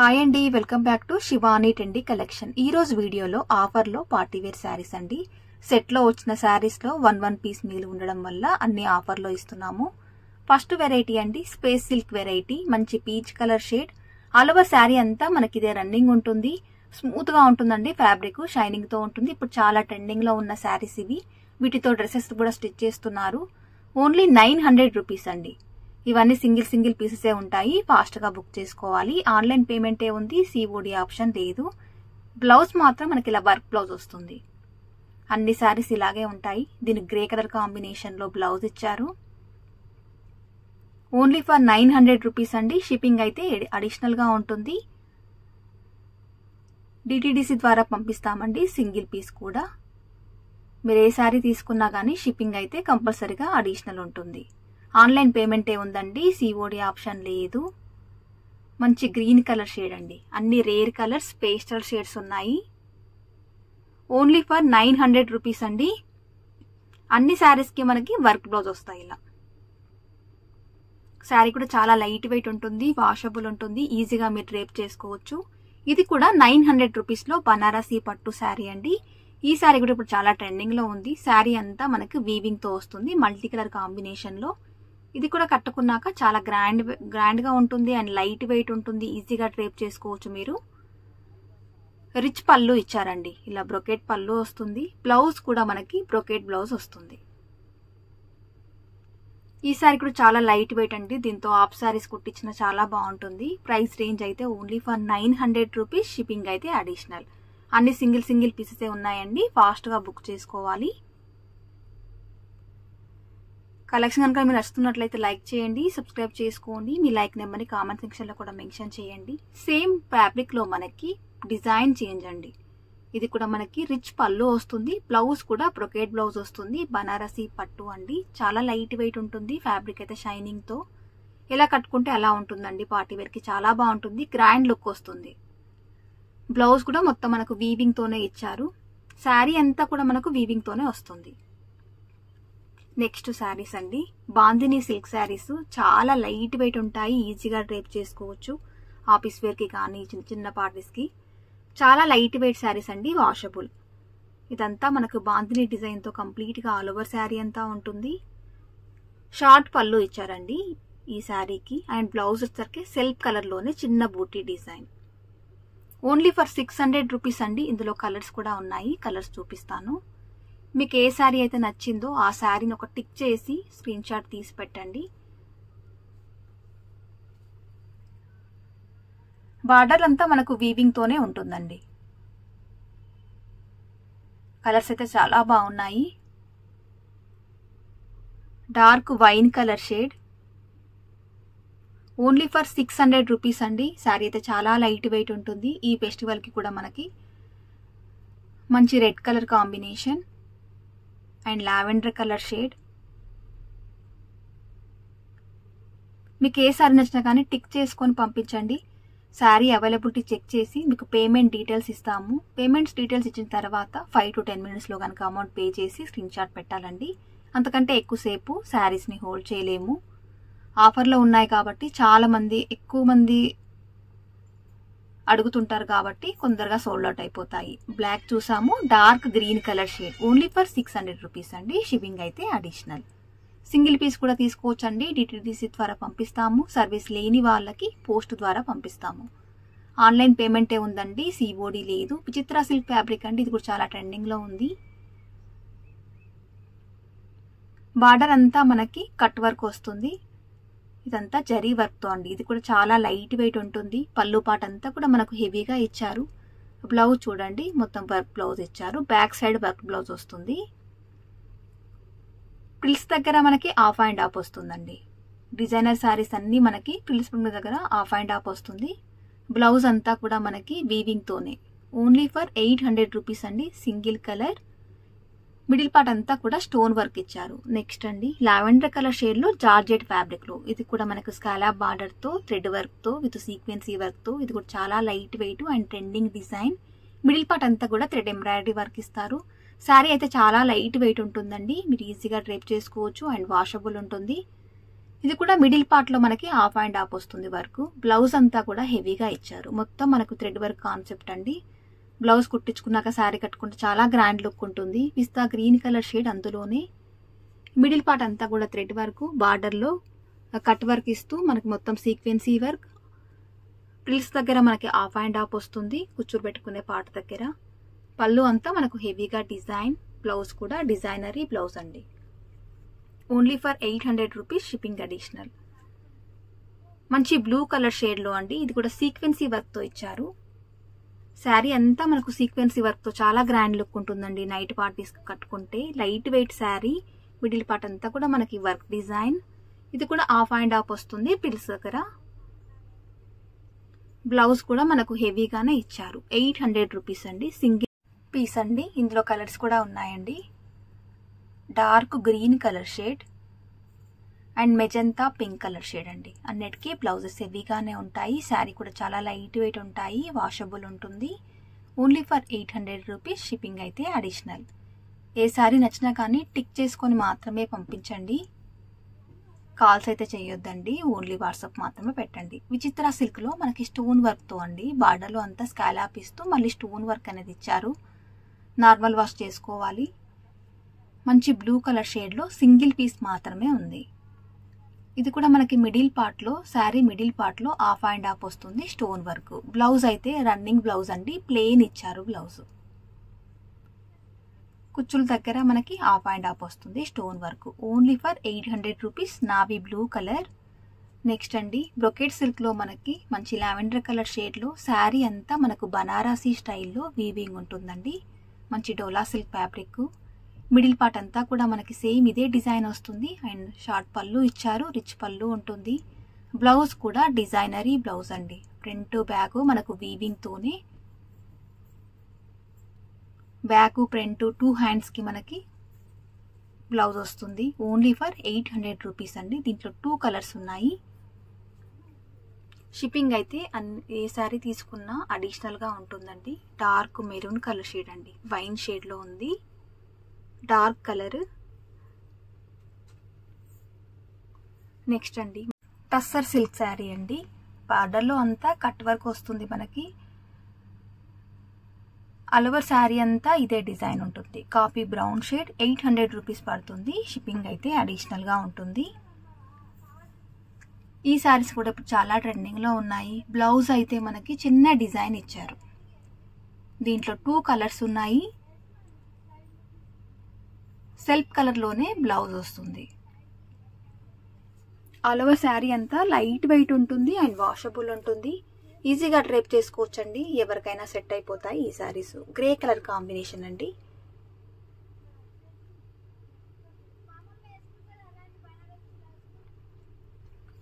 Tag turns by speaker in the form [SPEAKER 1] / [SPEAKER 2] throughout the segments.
[SPEAKER 1] Hi అండి, welcome back to Shivani trendy collection. ఈ రోజు వీడియోలో ఆఫర్లో పార్టీవేర్ శారీస్ అండి. సెట్లో వచ్చిన శారీస్లో వన్ పీస్ మిగిలి ఉండడం వల్ల అన్ని ఆఫర్లో ఇస్తున్నాము. ఫస్ట్ వెరైటీ అండి, స్పేస్ సిల్క్ వెరైటీ. మంచి peach colour shade. All over sari అంతా మనకి ఇదే రన్నింగ్ ఉంటుంది. స్మూత్ గా ఉంటుందండి, ఫ్యాబ్రిక్ షైనింగ్ తో ఉంటుంది. ఇప్పుడు చాలా ట్రెండింగ్ లో ఉన్న శారీస్ ఇవి. వీటితో డ్రెస్సెస్ కూడా స్టిచ్ చేస్తున్నారు. ఓన్లీ 900 రూపీస్ అండి. ఇవన్నీ సింగిల్ పీసెసే ఉంటాయి. ఫాస్ట్ గా బుక్ చేసుకోవాలి. ఆన్లైన్ పేమెంటే ఉంది, సిఓడి ఆప్షన్ లేదు. బ్లౌజ్ మాత్రం మనకి ఇలా వర్క్ బ్లౌజ్ వస్తుంది. అన్ని శారీస్ ఇలాగే ఉంటాయి. దీనికి గ్రే కలర్ కాంబినేషన్ లో బ్లౌజ్ ఇచ్చారు. ఓన్లీ ఫర్ 900 రూపీస్ అండి. షిప్పింగ్ అయితే అడిషనల్ గా ఉంటుంది. డిటిడిసి ద్వారా పంపిస్తామండి, సింగిల్ పీస్ కూడా. మీరు ఏ శారీ తీసుకున్నా గానీ షిప్పింగ్ అయితే కంపల్సరీగా అడిషనల్ ఉంటుంది. ఆన్లైన్ పేమెంటే ఉందండి, సిఓడి ఆప్షన్ లేదు. మంచి గ్రీన్ కలర్ షేడ్ అండి. అన్ని రేర్ కలర్స్, పేస్టల్ షేడ్స్ ఉన్నాయి. ఓన్లీ ఫర్ 900 రూపీస్ అండి. అన్ని శారీస్ కి మనకి వర్క్ బ్లౌజ్ వస్తాయి ఇలా. శారీ కూడా చాలా లైట్ వెయిట్ ఉంటుంది, వాషబుల్ ఉంటుంది, ఈజీగా మీరు డ్రేప్ చేసుకోవచ్చు. ఇది కూడా 900 రూపీస్ లో బనారసీ పట్టు శారీ అండి. ఈ శారీ కూడా ఇప్పుడు చాలా ట్రెండింగ్ లో ఉంది. శారీ అంతా మనకి వీవింగ్ తో వస్తుంది, మల్టీ కలర్ కాంబినేషన్ లో. ఇది కూడా కట్టుకున్నాక చాలా గ్రాండ్ గా ఉంటుంది అండ్ లైట్ వెయిట్ ఉంటుంది, ఈజీగా డ్రేప్ చేసుకోవచ్చు మీరు. రిచ్ పళ్ళు ఇచ్చారండి, ఇలా బ్రొకెట్ పళ్ళు వస్తుంది. బ్లౌజ్ కూడా మనకి బ్రొకెట్ బ్లౌజ్ వస్తుంది. ఈ శారీ కూడా చాలా లైట్ వెయిట్ అండి. దీంతో హాఫ్ శారీస్ కుట్టించిన చాలా బాగుంటుంది. ప్రైస్ రేంజ్ అయితే ఓన్లీ ఫర్ 900 రూపీస్. షిప్పింగ్ అయితే అడిషనల్. అన్ని సింగిల్ పీసెసే ఉన్నాయండి. ఫాస్ట్ గా బుక్ చేసుకోవాలి. కలెక్షన్ కనుక మీరు నచ్చుతున్నట్లయితే లైక్ చేయండి, సబ్స్క్రైబ్ చేసుకోండి. మీ లైక్ నెంబర్ని కామెంట్ సెక్షన్ లో కూడా మెన్షన్ చేయండి. సేమ్ ఫ్యాబ్రిక్ లో మనకి డిజైన్ చేంజ్ అండి. ఇది కూడా మనకి రిచ్ పళ్ళు వస్తుంది. బ్లౌజ్ కూడా బ్రొకెట్ బ్లౌజ్ వస్తుంది. బనారసీ పట్టు అండి. చాలా లైట్ వెయిట్ ఉంటుంది. ఫ్యాబ్రిక్ అయితే షైనింగ్ తో. ఎలా కట్టుకుంటే అలా ఉంటుందండి. పార్టీ వేర్ కి చాలా బాగుంటుంది. గ్రాండ్ లుక్ వస్తుంది. బ్లౌజ్ కూడా మొత్తం మనకు వీవింగ్ తోనే ఇచ్చారు. శారీ అంతా కూడా మనకు వీవింగ్ తోనే వస్తుంది. నెక్స్ట్ శారీస్ అండి, బాందిని సిల్క్ శారీస్. చాలా లైట్ వెయిట్ ఉంటాయి, ఈజీగా డ్రేప్ చేసుకోవచ్చు. ఆఫీస్ వేర్ కి కానీ చిన్న పార్టీస్ కి. చాలా లైట్ వెయిట్ శారీస్ అండి, వాషబుల్. ఇదంతా మనకు బాందిని డిజైన్ తో కంప్లీట్ గా ఆల్ ఓవర్ శారీ అంతా ఉంటుంది. షార్ట్ పళ్ళు ఇచ్చారండి ఈ శారీకి. అండ్ బ్లౌజ్ వచ్చేసరికి సెల్ఫ్ కలర్ లోనే చిన్న బూటీ డిజైన్. ఓన్లీ ఫర్ 600 రూపీస్ అండి. ఇందులో కలర్స్ కూడా ఉన్నాయి, కలర్స్ చూపిస్తాను. మీకు ఏ శారీ అయితే నచ్చిందో ఆ శారీని ఒక టిక్ చేసి స్క్రీన్ షాట్ తీసి పెట్టండి. బార్డర్ అంతా మనకు వీవింగ్ తోనే ఉంటుందండి. కలర్స్ అయితే చాలా బాగున్నాయి. Dark wine colour shade. Only for 600 rupees అండి. శారీ అయితే చాలా లైట్ వెయిట్ ఉంటుంది. ఈ ఫెస్టివల్ కి కూడా మనకి మంచి red colour combination and lavender colour shade. మీకు ఏ శారీ నచ్చినా కానీ టిక్ చేసుకొని పంపించండి. శారీ అవైలబిలిటీ చెక్ చేసి మీకు పేమెంట్ డీటెయిల్స్ ఇస్తాము. పేమెంట్స్ డీటెయిల్స్ ఇచ్చిన తర్వాత 5 to 10 minutes లో కనుక అమౌంట్ పే చేసి స్క్రీన్ షాట్ పెట్టాలండి. అంతకంటే ఎక్కువసేపు శారీస్ ని హోల్డ్ చేయలేము. ఆఫర్లో ఉన్నాయి కాబట్టి ఎక్కువ మంది అడుగుతుంటారు కాబట్టి కొందరుగా సోల్డ్ అవుట్ అయిపోతాయి. బ్లాక్ చూసాము, dark green colour shade. Only for 600 rupees అండి. షిప్పింగ్ అయితే అడిషనల్. సింగిల్ పీస్ కూడా తీసుకోవచ్చు అండి. డిటిడిసి ద్వారా పంపిస్తాము. సర్వీస్ లేని వాళ్ళకి పోస్ట్ ద్వారా పంపిస్తాము. ఆన్లైన్ పేమెంటే ఉందండి, సిఓడి లేదు. విచిత్ర సిల్క్ ఫ్యాబ్రిక్ అండి. ఇది కూడా చాలా ట్రెండింగ్ లో ఉంది. బార్డర్ అంతా మనకి కట్ వర్క్ వస్తుంది. ఇదంతా జరీ వర్క్ తో అండి. ఇది కూడా చాలా లైట్ వెయిట్ ఉంటుంది. పళ్ళు పాట అంతా కూడా మనకు హెవీగా ఇచ్చారు. బ్లౌజ్ చూడండి, మొత్తం వర్క్ బ్లౌజ్ ఇచ్చారు. బ్యాక్ సైడ్ వర్క్ బ్లౌజ్ వస్తుంది. ప్రిల్స్ దగ్గర మనకి ఆఫ్ అండ్ ఆఫ్ వస్తుందండి. డిజైనర్ శారీస్ అన్ని మనకి ప్రిల్స్ దగ్గర ఆఫ్ అండ్ ఆఫ్ వస్తుంది. బ్లౌజ్ అంతా కూడా మనకి వీవింగ్ తోనే. ఓన్లీ ఫర్ 800 రూపీస్ అండి. Single colour. మిడిల్ పార్ట్ అంతా కూడా స్టోన్ వర్క్ ఇచ్చారు. నెక్స్ట్ అండి, లావెండర్ కలర్ షేడ్ లో జార్జెట్ ఫ్యాబ్రిక్ లో. ఇది కూడా మనకు స్కాలప్ బార్డర్ తో, థ్రెడ్ వర్క్ తో, విత్ సీక్వెన్సీ వర్క్ తో. ఇది కూడా చాలా light weight and trending design. Middle part అంతా కూడా థ్రెడ్ ఎంబ్రాయిడరీ వర్క్ ఇస్తారు. శారీ అయితే చాలా లైట్ వెయిట్ ఉంటుందండి. మీరు ఈజీగా డ్రేప్ చేసుకోవచ్చు అండ్ వాషబుల్ ఉంటుంది. ఇది కూడా మిడిల్ పార్ట్ లో మనకి హాఫ్ అండ్ హాఫ్ వస్తుంది వర్క్. బ్లౌజ్ అంతా కూడా హెవీగా ఇచ్చారు. మొత్తం మనకు థ్రెడ్ వర్క్ కాన్సెప్ట్ అండి. బ్లౌజ్ కుట్టించుకున్నాక శారీ కట్టుకుంటే చాలా గ్రాండ్ లుక్ ఉంటుంది. పిస్తా గ్రీన్ కలర్ షేడ్, అందులోనే మిడిల్ పార్ట్ అంతా కూడా థ్రెడ్ వర్క్, బార్డర్ లో కట్ వర్క్ ఇస్తూ మనకి మొత్తం సీక్వెన్సీ వర్క్. ప్రిల్స్ దగ్గర మనకి హాఫ్ అండ్ హాఫ్ వస్తుంది, కుచ్చురు పెట్టుకునే పార్ట్ దగ్గర. పళ్ళు అంతా మనకు హెవీగా డిజైన్, బ్లౌజ్ కూడా డిజైనరీ బ్లౌజ్ అండి. Only for 800 rupees shipping additional. మంచి బ్లూ కలర్ షేడ్ లో అండి. ఇది కూడా సీక్వెన్సీ వర్క్ తో ఇచ్చారు. శారీ అంతా మనకు సీక్వెన్సీ వర్క్ తో చాలా గ్రాండ్ లుక్ ఉంటుందండి. నైట్ పార్టీస్ కట్టుకుంటే light weight sari. Middle part అంతా కూడా మనకి వర్క్ డిజైన్. ఇది కూడా హాఫ్ అండ్ హాఫ్ వస్తుంది పిల్స్ దగ్గర. బ్లౌజ్ కూడా మనకు హెవీగానే ఇచ్చారు. 800 రూపీస్ అండి, సింగిల్ పీస్ అండి. ఇందులో కలర్స్ కూడా ఉన్నాయండి. Dark green colour shade and magenta pink colour shade అండి. అన్నిటికీ బ్లౌజెస్ హెవీగానే ఉంటాయి. శారీ కూడా చాలా లైట్ వెయిట్ ఉంటాయి, వాషబుల్ ఉంటుంది. ఓన్లీ ఫర్ 800 రూపీస్, షిప్పింగ్ అయితే అడిషనల్. ఏ శారీ నచ్చినా కానీ టిక్ చేసుకొని మాత్రమే పంపించండి. కాల్స్ అయితే చేయొద్దండి, ఓన్లీ వాట్సాప్ మాత్రమే పెట్టండి. విచిత్ర సిల్క్ లో మనకి స్టోన్ వర్క్ తో అండి. బార్డర్ లో అంతా స్కాలాప్ ఇస్తూ మళ్ళీ స్టోన్ వర్క్ అనేది ఇచ్చారు. నార్మల్ వాష్ చేసుకోవాలి. మంచి బ్లూ కలర్ షేడ్ లో సింగిల్ పీస్ మాత్రమే ఉంది. ఇది కూడా మనకి మిడిల్ పార్ట్ లో, శారీ మిడిల్ పార్ట్ లో హాఫ్ అండ్ హాఫ్ వస్తుంది స్టోన్ వర్క్. బ్లౌజ్ అయితే రన్నింగ్ బ్లౌజ్ అండి, ప్లెయిన్ ఇచ్చారు బ్లౌజ్. కుచ్చుల దగ్గర మనకి హాఫ్ అండ్ హాఫ్ వస్తుంది stone work. Only for 800 rupees, navy blue colour. Next అండి, బ్రొకెట్ సిల్క్ లో మనకి మంచి లావెండర్ కలర్ షేడ్ లో శారీ అంతా మనకు బనారసీ స్టైల్లో వీవింగ్ ఉంటుందండి. మంచి డోలా సిల్క్ ఫ్యాబ్రిక్. మిడిల్ పార్ట్ అంతా కూడా మనకి సేమ్ ఇదే డిజైన్ వస్తుంది. అండ్ షార్ట్ పళ్ళు ఇచ్చారు, రిచ్ పళ్ళు ఉంటుంది. బ్లౌజ్ కూడా డిజైనరీ బ్లౌజ్ అండి. ఫ్రంట్ బ్యాక్ మనకు వీవింగ్ తోనే, బ్యాక్ ఫ్రంట్ 2 హ్యాండ్స్ కి మనకి బ్లౌజ్ వస్తుంది. ఓన్లీ ఫర్ 800 రూపీస్ అండి. దీంట్లో 2 కలర్స్ ఉన్నాయి. షిప్పింగ్ అయితే ఏ శారీ తీసుకున్నా అడిషనల్ గా ఉంటుందండి. డార్క్ మెరూన్ కలర్ షేడ్ అండి, వైన్ షేడ్ లో ఉంది. Dark colour. నెక్స్ట్ అండి, టస్సర్ సిల్క్ శారీ అండి. బార్డర్ లో అంతా కట్ వర్క్ వస్తుంది మనకి. అలవర్ శారీ అంతా ఇదే డిజైన్ ఉంటుంది. Coffee brown shade. 800 రూపీస్ పడుతుంది. షిప్పింగ్ అయితే అడిషనల్ గా ఉంటుంది. ఈ శారీస్ కూడా ఇప్పుడు చాలా ట్రెండింగ్ లో ఉన్నాయి. బ్లౌజ్ అయితే మనకి చిన్న డిజైన్ ఇచ్చారు. దీంట్లో 2 కలర్స్ ఉన్నాయి. సెల్ఫ్ కలర్ లోనే బ్లౌజ్ వస్తుంది. ఆల్ ఓవర్ శారీ అంతా లైట్ వెయిట్ ఉంటుంది అండ్ వాషబుల్ ఉంటుంది. ఈజీగా డ్రేప్ చేసుకోవచ్చండి, ఎవరికైనా సెట్ అయిపోతాయి ఈ శారీస్. గ్రే కలర్ కాంబినేషన్ అండి.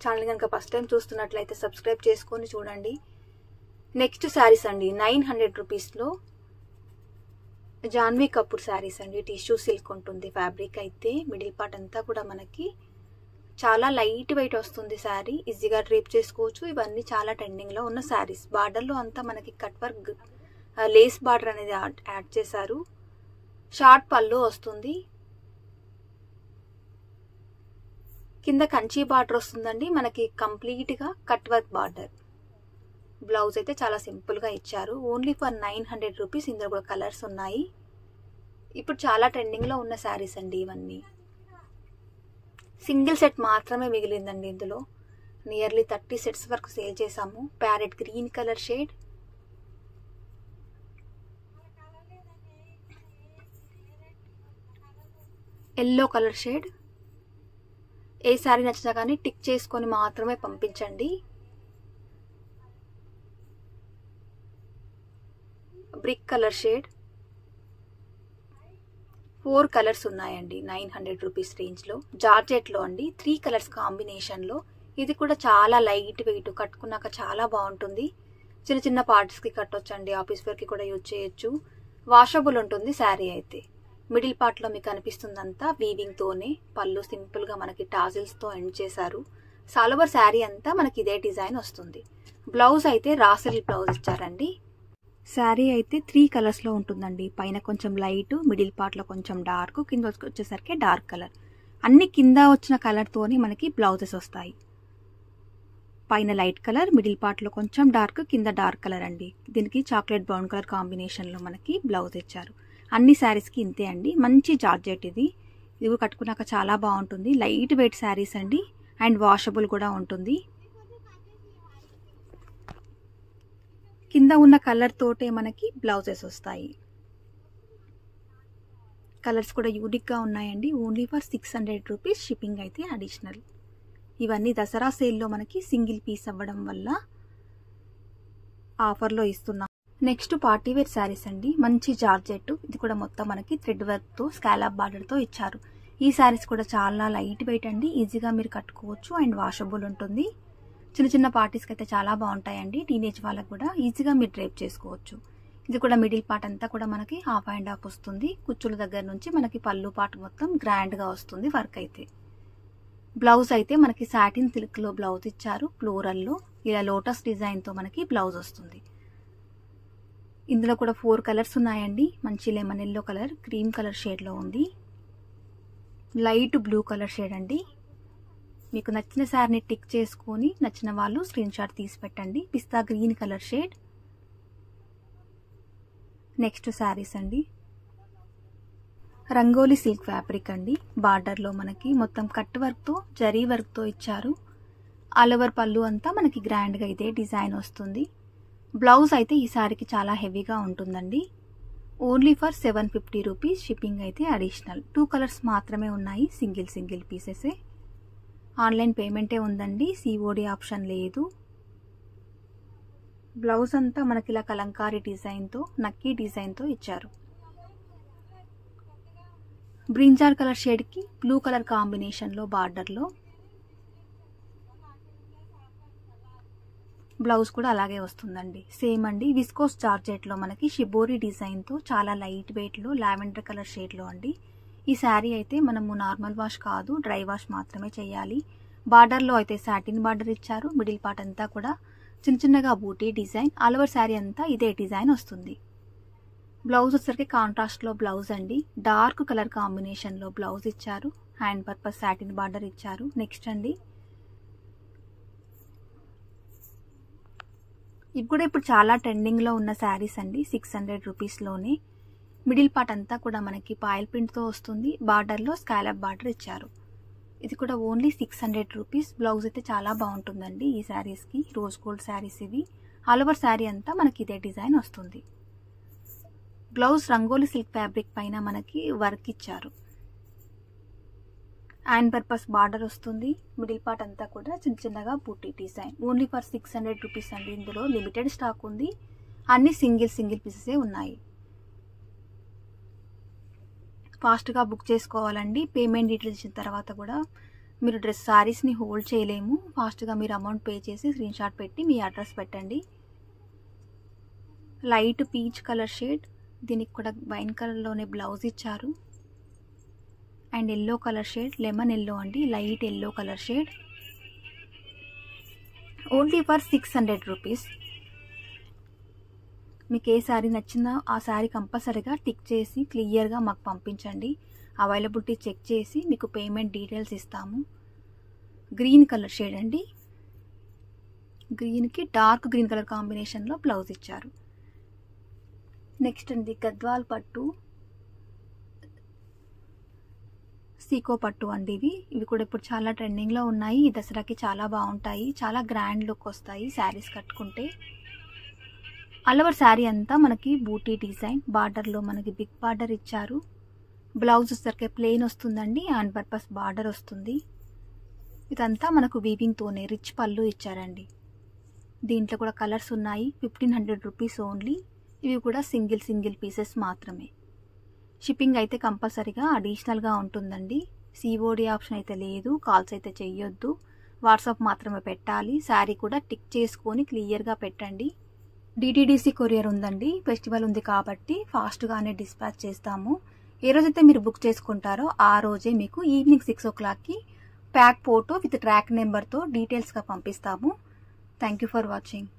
[SPEAKER 1] ఛానల్ కనుక ఫస్ట్ టైం చూస్తున్నట్లయితే సబ్స్క్రైబ్ చేసుకొని చూడండి. నెక్స్ట్ శారీస్ అండి, 900 రూపీస్లో జాన్వీ కపూర్ శారీస్ అండి. టిష్యూ సిల్క్ ఉంటుంది ఫ్యాబ్రిక్ అయితే. మిడిల్ పార్ట్ అంతా కూడా మనకి చాలా లైట్ వెయిట్ వస్తుంది శారీ. ఈజీగా డ్రేప్ చేసుకోవచ్చు. ఇవన్నీ చాలా ట్రెండింగ్ లో ఉన్న శారీస్. బార్డర్ లో అంతా మనకి కట్ వర్క్, లేస్ బార్డర్ అనేది యాడ్ చేశారు. షార్ట్ పళ్ళు వస్తుంది. కింద కంచి బార్డర్ వస్తుందండి మనకి. కంప్లీట్ గా కట్ వర్క్ బార్డర్. బ్లౌజ్ అయితే చాలా సింపుల్ గా ఇచ్చారు. Only for 900 rupees. ఇందులో కూడా కలర్స్ ఉన్నాయి. ఇప్పుడు చాలా ట్రెండింగ్ లో ఉన్న శారీస్ అండి ఇవన్నీ. సింగిల్ సెట్ మాత్రమే మిగిలిందండి. ఇందులో నియర్లీ 30 సెట్స్ వరకు సేల్ చేసాము. Parrot green colour shade, yellow colour shade. ఏ శారీ నచ్చినా కానీ టిక్ చేసుకొని మాత్రమే పంపించండి. Brick colour shade. 4 కలర్స్ ఉన్నాయండి 900 రూపీస్ రేంజ్ లో. జార్జెట్ లో అండి 3 కలర్స్ కాంబినేషన్ లో. ఇది కూడా చాలా లైట్ వెయిట్, కట్టుకున్నాక చాలా బాగుంటుంది. చిన్న చిన్న పార్టీస్ కి కట్టొచ్చండి, ఆఫీస్ వేర్ కి కూడా యూజ్ చేయొచ్చు. వాషబుల్ ఉంటుంది శారీ అయితే. మిడిల్ పార్ట్ లో మీకు అనిపిస్తుందంతా వీవింగ్ తోనే. పళ్ళు సింపుల్ గా మనకి టాజిల్స్ తో ఎండ్ చేశారు. సాల్వర్ శారీ అంతా మనకి ఇదే డిజైన్ వస్తుంది. బ్లౌజ్ అయితే రాసిల్ బ్లౌజ్ ఇచ్చారండి. శారీ అయితే 3 కలర్స్ లో ఉంటుందండి. పైన కొంచెం లైట్, మిడిల్ పార్ట్ లో కొంచెం డార్క్, కింద వచ్చేసరికి డార్క్ కలర్. అన్ని కింద వచ్చిన కలర్తోనే మనకి బ్లౌజెస్ వస్తాయి. పైన లైట్ కలర్, మిడిల్ పార్ట్లో కొంచెం డార్క్, కింద డార్క్ కలర్ అండి. దీనికి చాక్లెట్ బ్రౌన్ కలర్ కాంబినేషన్లో మనకి బ్లౌజ్ ఇచ్చారు. అన్ని శారీస్కి ఇంతే అండి. మంచి జార్జెట్ ఇది కట్టుకున్నాక చాలా బాగుంటుంది. లైట్ వెయిట్ శారీస్ అండి అండ్ వాషబుల్ కూడా ఉంటుంది. కింద ఉన్న కలర్ తోటే మనకి బ్లౌజెస్ వస్తాయి. కలర్స్ కూడా యూనిక్గా ఉన్నాయండి. ఓన్లీ ఫర్ 600 రూపీస్, షిప్పింగ్ అయితే అడిషనల్. ఇవన్నీ దసరా సేల్లో మనకి సింగిల్ పీస్ అవ్వడం వల్ల ఆఫర్లో ఇస్తున్నాం. నెక్స్ట్ పార్టీ వేర్ శారీస్ అండి. మంచి జార్జెట్, ఇది కూడా మొత్తం మనకి థ్రెడ్ వర్క్తో స్కాలప్ బార్డర్తో ఇచ్చారు. ఈ శారీస్ కూడా చాలా లైట్ వెయిట్ అండి. ఈజీగా మీరు కట్టుకోవచ్చు అండ్ వాషబుల్ ఉంటుంది. చిన్న చిన్న పార్టీస్కి అయితే చాలా బాగుంటాయండి. టీనేజ్ వాళ్ళకు కూడా ఈజీగా మీరు డ్రైప్ చేసుకోవచ్చు. ఇది కూడా మిడిల్ పార్ట్ అంతా కూడా మనకి హాఫ్ అండ్ హాఫ్ వస్తుంది. కుచ్చుల దగ్గర నుంచి మనకి పళ్ళు పార్ట్ మొత్తం గ్రాండ్గా వస్తుంది వర్క్ అయితే. బ్లౌజ్ అయితే మనకి సాటిన్ సిల్క్లో బ్లౌజ్ ఇచ్చారు. ఫ్లోరల్లో ఇలా లోటస్ డిజైన్తో మనకి బ్లౌజ్ వస్తుంది. ఇందులో కూడా 4 కలర్స్ ఉన్నాయండి. మంచి lemon yellow colour, cream colour షేడ్లో ఉంది, లైట్ బ్లూ కలర్ షేడ్ అండి. మీకు నచ్చిన శారీని టిక్ చేసుకొని నచ్చిన వాళ్ళు స్క్రీన్ షాట్ తీసి పెట్టండి. Pista green colour shade. Next saris అండి. రంగోలీ సిల్క్ ఫ్యాబ్రిక్ అండి. బార్డర్లో మనకి మొత్తం కట్ వర్క్తో జరీ వర్క్తో ఇచ్చారు. ఆల్ ఓవర్ పళ్ళు అంతా మనకి గ్రాండ్గా ఇదే డిజైన్ వస్తుంది. బ్లౌజ్ అయితే ఈ శారీకి చాలా హెవీగా ఉంటుందండి. ఓన్లీ ఫర్ 750 రూపీస్, షిప్పింగ్ అయితే అడిషనల్. 2 కలర్స్ మాత్రమే ఉన్నాయి. సింగిల్ పీసెసే. ఆన్లైన్ పేమెంటే ఉందండి. సిఓడి ఆప్షన్ లేదు. బ్లౌజ్ అంతా మనకి ఇలా కలంకారీ డిజైన్తో, నక్కీ డిజైన్తో ఇచ్చారు. బ్రింజాల్ కలర్ షేడ్కి బ్లూ కలర్ కాంబినేషన్లో బార్డర్లో బ్లౌజ్ కూడా అలాగే వస్తుందండి. సేమ్ అండి. విస్కోస్ జార్జెట్లో మనకి షిబోరి డిజైన్తో చాలా లైట్ వెయిట్లో లావెండర్ కలర్ షేడ్లో అండి. ఈ శారీ అయితే మనము నార్మల్ వాష్ కాదు, డ్రై వాష్ మాత్రమే చేయాలి. బార్డర్లో అయితే సాటిన్ బార్డర్ ఇచ్చారు. మిడిల్ పార్ట్ అంతా కూడా చిన్నగా బూటీ డిజైన్. ఆల్ ఓవర్ శారీ అంతా ఇదే డిజైన్ వస్తుంది. బ్లౌజ్ వచ్చేసరికి కాంట్రాస్ట్లో బ్లౌజ్ అండి. డార్క్ కలర్ కాంబినేషన్లో బ్లౌజ్ ఇచ్చారు. హ్యాండ్ పర్పస్ సాటిన్ బార్డర్ ఇచ్చారు. నెక్స్ట్ అండి, ఇవి కూడా ఇప్పుడు చాలా ట్రెండింగ్లో ఉన్న శారీస్ అండి. 600 రూపీస్లోనే. మిడిల్ పార్ట్ అంతా కూడా మనకి పాయిల్ ప్రింట్తో వస్తుంది. బార్డర్లో స్కాలప్ బార్డర్ ఇచ్చారు. ఇది కూడా ఓన్లీ 600 రూపీస్. బ్లౌజ్ అయితే చాలా బాగుంటుందండి ఈ శారీస్కి. రోజ్ గోల్డ్ శారీస్ ఇవి. ఆల్ ఓవర్ శారీ అంతా మనకి ఇదే డిజైన్ వస్తుంది. బ్లౌజ్ రంగోలీ సిల్క్ ఫ్యాబ్రిక్ పైన మనకి వర్క్ ఇచ్చారు. హ్యాండ్ పర్పస్ బార్డర్ వస్తుంది. మిడిల్ పార్ట్ అంతా కూడా చిన్నగా బూటీ డిజైన్. ఓన్లీ ఫర్ 600 రూపీస్ అండి. ఇందులో లిమిటెడ్ స్టాక్ ఉంది. అన్ని సింగిల్ పీసెసే ఉన్నాయి. ఫాస్ట్గా బుక్ చేసుకోవాలండి. పేమెంట్ డీటెయిల్స్ ఇచ్చిన తర్వాత కూడా మీరు శారీస్ని హోల్డ్ చేయలేము. ఫాస్ట్గా మీరు అమౌంట్ పే చేసి స్క్రీన్ షాట్ పెట్టి మీ అడ్రస్ పెట్టండి. Light peach colour shade. దీనికి కూడా వైన్ కలర్లోనే బ్లౌజ్ ఇచ్చారు. And yellow colour shade, lemon yellow అండి, light yellow colour shade. Only for 600 rupees. మీకు ఏ శారీ నచ్చిందో ఆ శారీ కంపల్సరీగా టిక్ చేసి క్లియర్గా మాకు పంపించండి. అవైలబిలిటీ చెక్ చేసి మీకు పేమెంట్ డీటెయిల్స్ ఇస్తాము. గ్రీన్ కలర్ షేడ్ అండి. గ్రీన్కి డార్క్ గ్రీన్ కలర్ కాంబినేషన్లో బ్లౌజ్ ఇచ్చారు. నెక్స్ట్ అండి, గద్వాల్ పట్టు, సీకో పట్టు అండి. ఇవి కూడా ఇప్పుడు చాలా ట్రెండింగ్లో ఉన్నాయి. ఈ దసరాకి చాలా బాగుంటాయి. చాలా గ్రాండ్ లుక్ వస్తాయి శారీస్ కట్టుకుంటే. ఆల్ ఓవర్ శారీ అంతా మనకి బూటీ డిజైన్. బార్డర్లో మనకి బిగ్ బార్డర్ ఇచ్చారు. బ్లౌజ్ వచ్చేసరికి ప్లెయిన్ వస్తుందండి. హ్యాండ్ పర్పస్ బార్డర్ వస్తుంది. ఇదంతా మనకు వీవింగ్తోనే రిచ్ పళ్ళు ఇచ్చారండి. దీంట్లో కూడా కలర్స్ ఉన్నాయి. 1500 రూపీస్ ఓన్లీ. ఇవి కూడా సింగిల్ పీసెస్ మాత్రమే. షిప్పింగ్ అయితే కంపల్సరీగా అడిషనల్గా ఉంటుందండి. సిఓడి ఆప్షన్ అయితే లేదు. కాల్స్ అయితే చెయ్యొద్దు. వాట్సాప్ మాత్రమే పెట్టాలి. శారీ కూడా టిక్ చేసుకొని క్లియర్గా పెట్టండి. డిటిడిసి కొరియర్ ఉందండి. ఫెస్టివల్ ఉంది కాబట్టి ఫాస్ట్గానే డిస్పాచ్ చేస్తాము. ఏ రోజైతే మీరు బుక్ చేసుకుంటారో ఆ రోజే మీకు ఈవినింగ్ 6 o'clockకి ప్యాక్ ఫోటో విత్ ట్రాక్ నెంబర్తో డీటెయిల్స్గా పంపిస్తాము. Thank you for watching.